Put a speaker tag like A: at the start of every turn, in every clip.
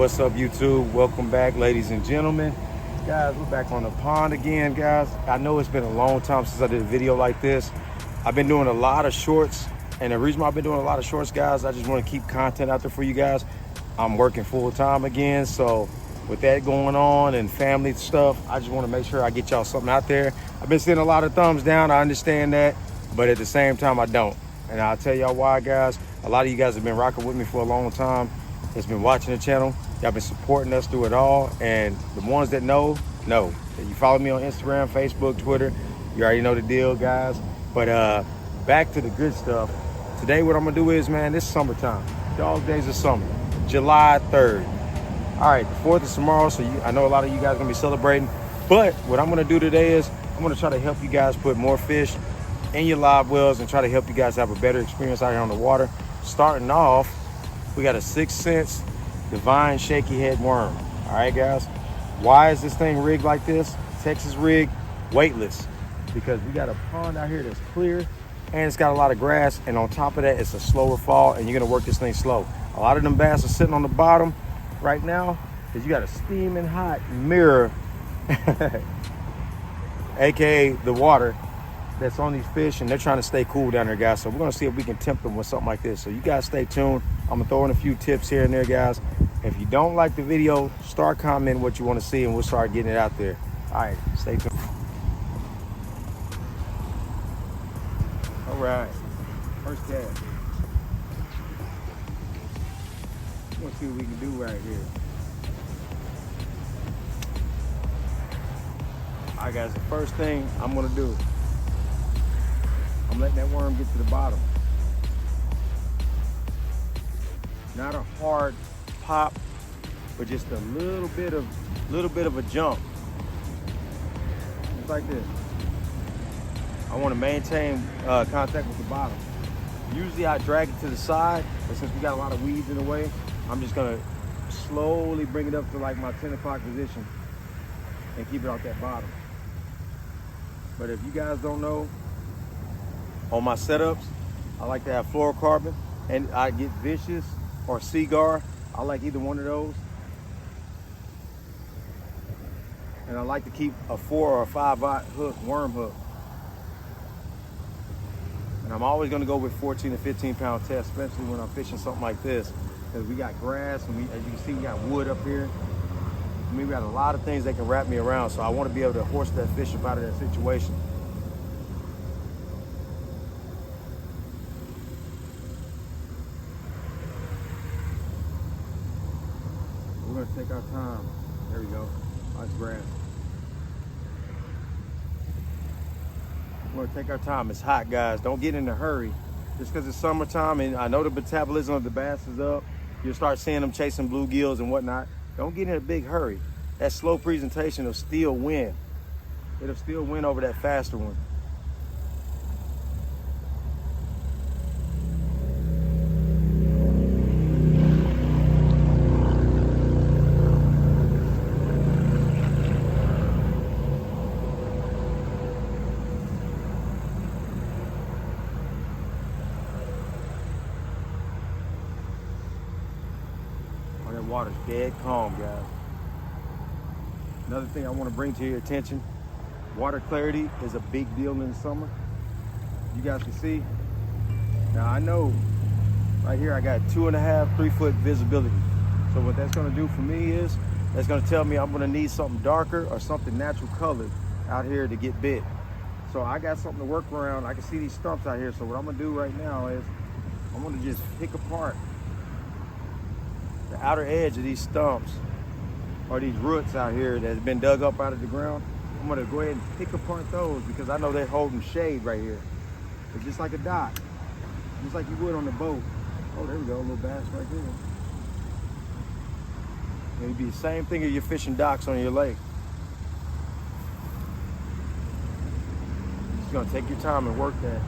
A: What's up, YouTube? Welcome back, ladies and gentlemen. Guys, we're back on the pond again, guys. I know it's been a long time since I did a video like this. I've been doing a lot of shorts, and the reason why I've been doing a lot of shorts, guys, I just want to keep content out there for you guys. I'm working full time again, so with that going on and family stuff, I just want to make sure I get y'all something out there. I've been seeing a lot of thumbs down, I understand that, but at the same time, I don't. And I'll tell y'all why, guys. A lot of you guys have been rocking with me for a long time. It's been watching the channel. Y'all been supporting us through it all. And the ones that know. You follow me on Instagram, Facebook, Twitter. You already know the deal, guys. But back to the good stuff. Today, what I'm gonna do is, man, this is summertime. Dog days of summer, July 3rd. All right, the 4th is tomorrow, so I know a lot of you guys are gonna be celebrating. But what I'm gonna do today is, I'm gonna try to help you guys put more fish in your live wells and try to help you guys have a better experience out here on the water. Starting off, we got a 6th Sense Divine Shaky Head Worm. All right, guys. Why is this thing rigged like this? Texas rig, weightless, because we got a pond out here that's clear and it's got a lot of grass, and on top of that, it's a slower fall, and you're gonna work this thing slow. A lot of them bass are sitting on the bottom right now because you got a steaming hot mirror, aka the water that's on these fish, and they're trying to stay cool down there, guys. So we're gonna see if we can tempt them with something like this. So you guys stay tuned. I'm gonna throw in a few tips here and there, guys. If you don't like the video, start commenting what you want to see, and we'll start getting it out there. All right, stay tuned. All right, first cast. Let's see what we can do right here. All right, guys, the first thing I'm gonna do, I'm letting that worm get to the bottom. Not a hard pop, but just a little bit of a jump. Just like this. I want to maintain contact with the bottom. Usually I drag it to the side, but since we got a lot of weeds in the way, I'm just gonna slowly bring it up to like my 10 o'clock position and keep it off that bottom. But if you guys don't know, on my setups, I like to have fluorocarbon, and I get Vicious or Seagar. I like either one of those. And I like to keep a 4 or 5-aught hook, worm hook. And I'm always gonna go with 14 to 15 pound test, especially when I'm fishing something like this. Because we got grass, and as you can see, we got wood up here. I mean, we got a lot of things that can wrap me around, so I wanna be able to horse that fish up out of that situation. We're gonna take our time. There we go. Nice grass. We're gonna take our time. It's hot, guys. Don't get in a hurry. Just because it's summertime and I know the metabolism of the bass is up, you'll start seeing them chasing bluegills and whatnot. Don't get in a big hurry. That slow presentation will still win. It'll still win over that faster one. That water's dead calm, guys. Another thing I want to bring to your attention, water clarity is a big deal in the summer. You guys can see. Now I know right here I got 2.5, 3 foot visibility. So what that's gonna do for me is, that's gonna tell me I'm gonna need something darker or something natural colored out here to get bit. So I got something to work around. I can see these stumps out here. So what I'm gonna do right now is, I'm gonna just pick apart the outer edge of these stumps or these roots out here that's been dug up out of the ground. I'm gonna go ahead and pick apart those because I know they're holding shade right here. It's just like a dock, just like you would on the boat. Oh, there we go, a little bass right there. It'd be the same thing if you're fishing docks on your lake. Just gonna take your time and work that.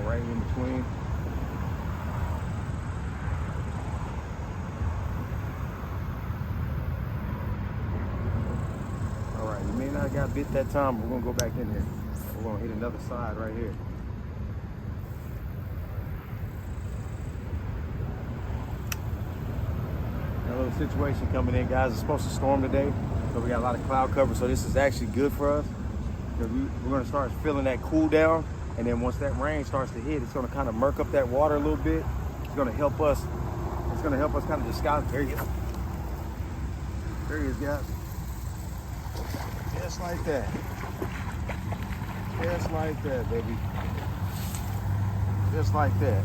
A: Right in between. I got bit that time. We're gonna go back in there. We're gonna hit another side right here. Got a little situation coming in, guys. It's supposed to storm today, so we got a lot of cloud cover. So this is actually good for us because we're gonna start feeling that cool down, and then once that rain starts to hit, it's gonna kind of murk up that water a little bit. It's gonna help us. It's gonna help us kind of disguise. There you go. There he is, guys. Just like that. Just like that, baby. Just like that.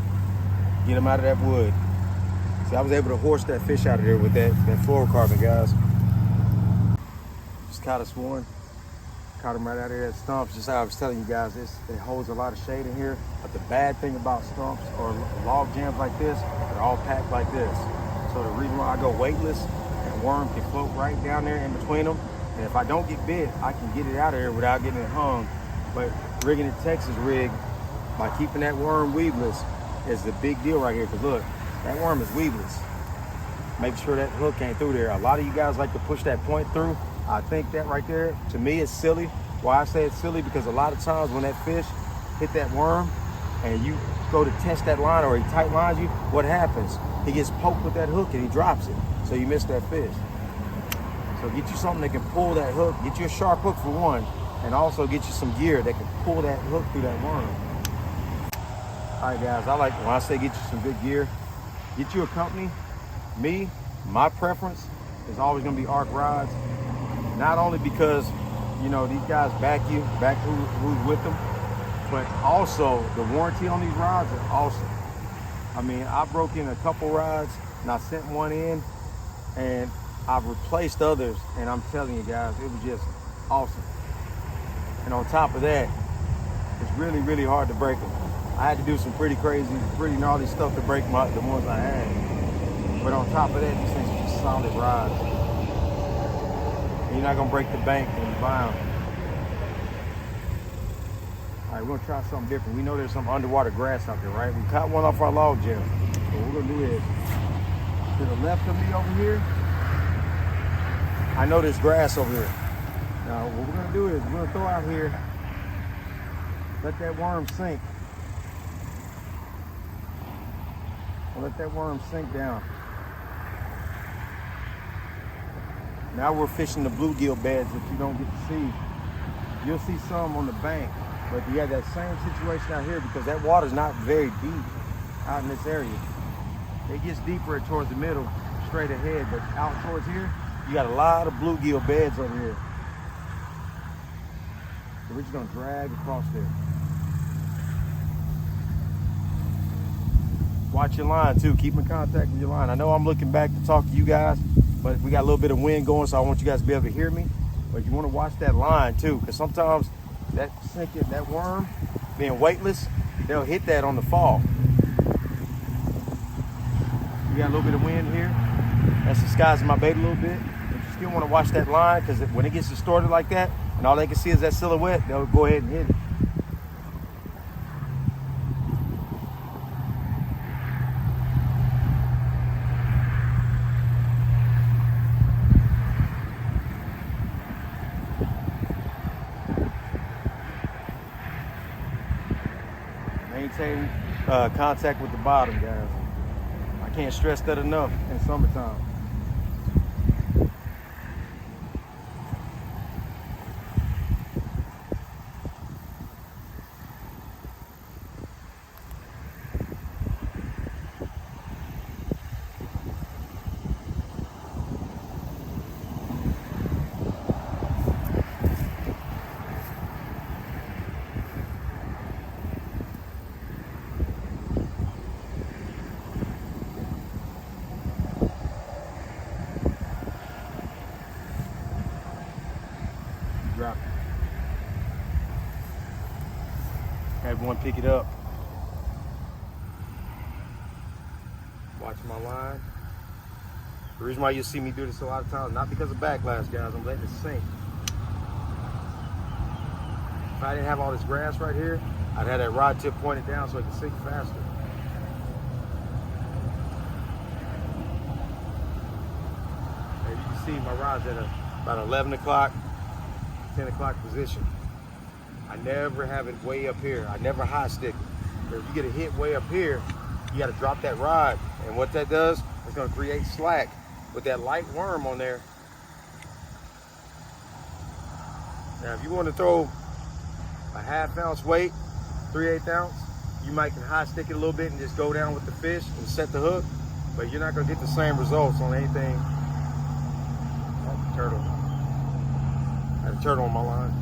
A: Get him out of that wood. See, I was able to horse that fish out of there with that fluorocarbon, guys. Just caught us one. Caught him right out of there at stumps. Just how I was telling you guys, it holds a lot of shade in here. But the bad thing about stumps or log jams like this, they're all packed like this. So the reason why I go weightless, that worm can float right down there in between them. And if I don't get bit, I can get it out of here without getting it hung. But rigging a Texas rig by keeping that worm weedless is the big deal right here. Because look, that worm is weedless. Make sure that hook ain't through there. A lot of you guys like to push that point through. I think that right there, to me, is silly. Why I say it's silly, because a lot of times when that fish hit that worm and you go to test that line or he tight lines you, what happens? He gets poked with that hook and he drops it. So you miss that fish. So get you something that can pull that hook. Get you a sharp hook for one, and also get you some gear that can pull that hook through that worm. All right, guys, when I say get you some good gear, get you a company. Me, my preference is always gonna be Arc rods. Not only because, you know, these guys back who's with them, but also the warranty on these rods is awesome. I mean, I broke in a couple rods and I sent one in and I've replaced others, and I'm telling you guys, it was just awesome. And on top of that, it's really, really hard to break them. I had to do some pretty gnarly stuff to break the ones I had. But on top of that, these things are just solid rods. And you're not gonna break the bank when you buy them. All right, we're gonna try something different. We know there's some underwater grass out there, right? We caught one off our log jam. So what we're gonna do is, to the left of me over here, I know there's grass over here. Now, what we're gonna do is we're gonna throw out here, let that worm sink. We'll let that worm sink down. Now we're fishing the bluegill beds that you don't get to see. You'll see some on the bank, but you have that same situation out here because that water's not very deep out in this area. It gets deeper towards the middle, straight ahead, but out towards here, you got a lot of bluegill beds over here. So we're just gonna drag across there. Watch your line too, keep in contact with your line. I know I'm looking back to talk to you guys, but we got a little bit of wind going, so I want you guys to be able to hear me. But you wanna watch that line too, because sometimes that worm, being weightless, they'll hit that on the fall. We got a little bit of wind here. That's disguising my bait a little bit. But you still want to watch that line, because when it gets distorted like that and all they can see is that silhouette, they'll go ahead and hit it. Maintain contact with the bottom, guys. I can't stress that enough in summertime. Drop it. Had one pick it up. Watch my line. The reason why you see me do this a lot of times, not because of backlash, guys, I'm letting it sink. If I didn't have all this grass right here, I'd have that rod tip pointed down so it can sink faster. As you can see, my rod's at about 11 o'clock. 10 o'clock position. I never have it way up here. I never high stick it. But if you get a hit way up here, you got to drop that rod. And what that does, it's going to create slack with that light worm on there. Now, if you want to throw a 1/2 ounce weight, 3/8 ounce, you might can high stick it a little bit and just go down with the fish and set the hook, but you're not going to get the same results on anything. Oh, turtle. I had a turtle on my line.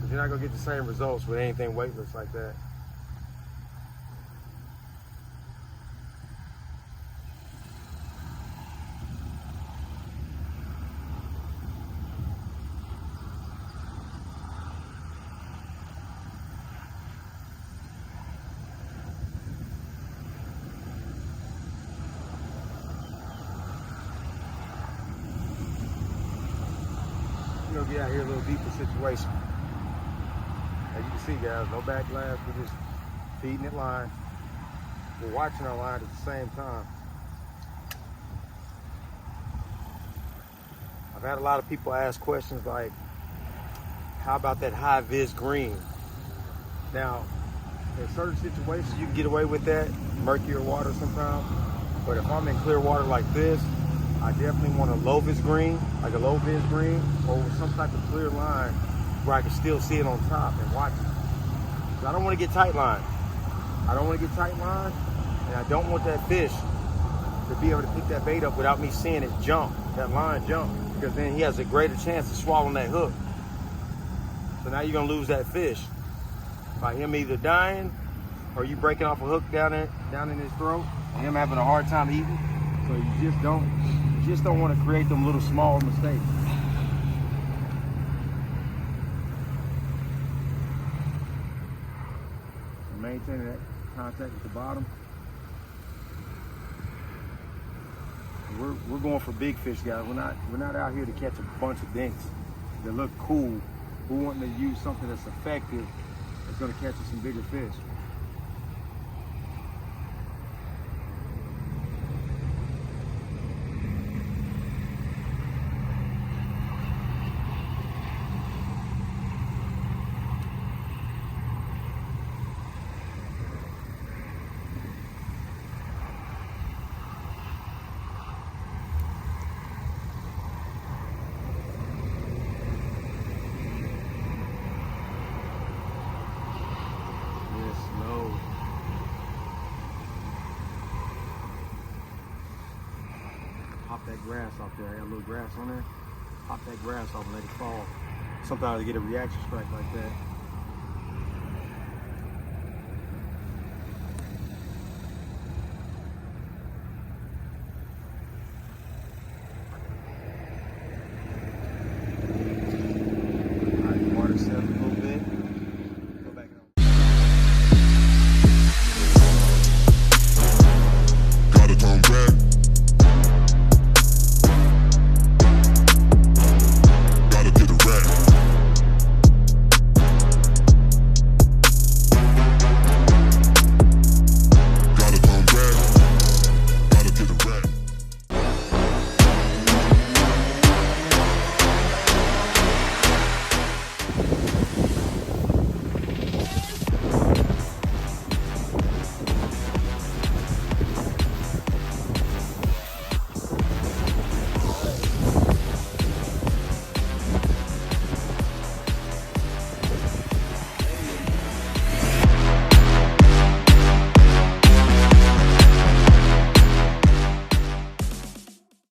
A: But you're not going to get the same results with anything weightless like that. We're gonna get out here a little deeper situation. As you can see, guys, no backblast. We're just feeding it line. We're watching our line at the same time. I've had a lot of people ask questions like, how about that high vis green? Now, in certain situations, you can get away with that, murkier water sometimes. But if I'm in clear water like this, I definitely want a low vis green, like a low vis green, or some type of clear line where I can still see it on top and watch it. So I don't want to get tight line. I don't want to get tight line, and I don't want that fish to be able to pick that bait up without me seeing it jump, that line jump, because then he has a greater chance of swallowing that hook. So now you're gonna lose that fish by him either dying or you breaking off a hook down in his throat, and him having a hard time eating. So you just don't want to create them little small mistakes. Maintaining that contact at the bottom. We're going for big fish, guys. We're not out here to catch a bunch of dinks that look cool. We're wanting to use something that's effective, that's going to catch us some bigger fish. Pop that grass off there. I got a little grass on there. Pop that grass off and let it fall. Sometimes I get a reaction strike like that.